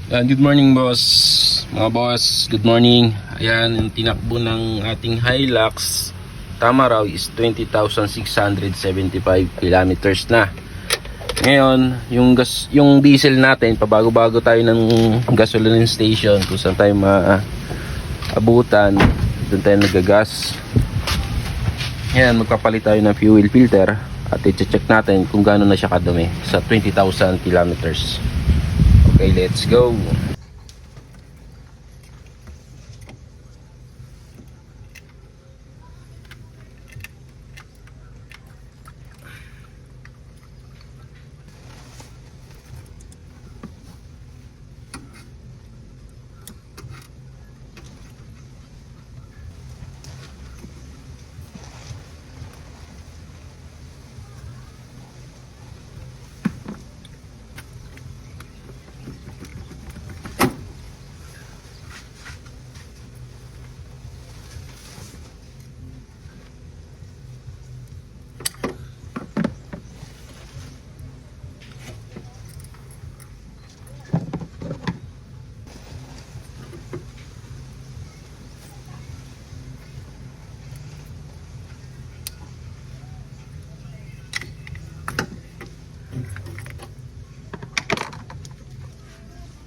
Good morning boss, mga boss, good morning. Ayan, yung tinakbo ng ating Hilux tama raw is 20,675 kilometers na. Ngayon, yung diesel natin, pabago-bago tayo ng gasoline station kung saan tayo maabutan, doon tayo nagagas. Ayan, magpapalit tayo ng fuel filter at i-check natin kung gaano na siya kadumi sa 20,000 kilometers. Okay, let's go.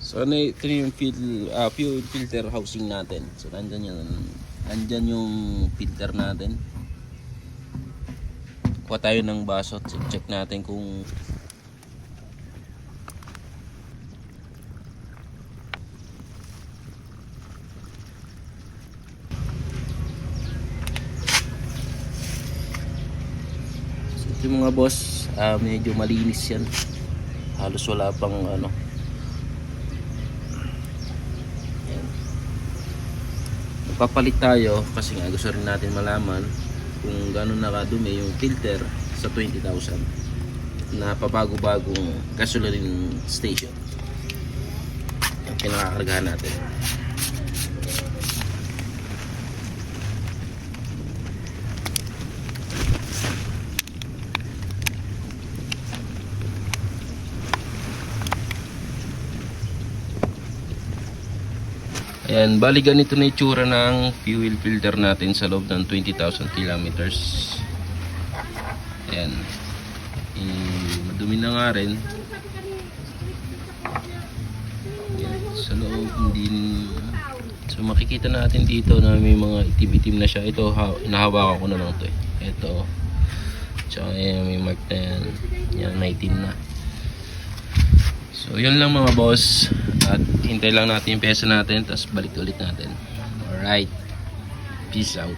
So ito yung fuel filter housing natin. So nandyan yung filter natin. Kuha tayo ng baso at check natin kung so, ito yung mga boss, medyo malinis yan. Halos wala pang papalit tayo kasi nga gusto rin natin malaman kung gano'n nakadumi yung filter sa 20,000 na pabago-bagong gasoline station yung pinakakargahan natin. Ayan, bali ganito na itsura ng fuel filter natin sa loob ng 20,000 kilometers. Ayan. Madumi na nga rin. Ayan, sa loob hindi. So makikita natin dito na may mga itim-itim na siya. Ito, inahawakan ko na lang ito. Ito. Tsaka may mark na yan. Yan, may itim na. So yun lang mga boss, at hintay lang natin yung pesa natin, tapos balik ulit natin. Alright, peace out.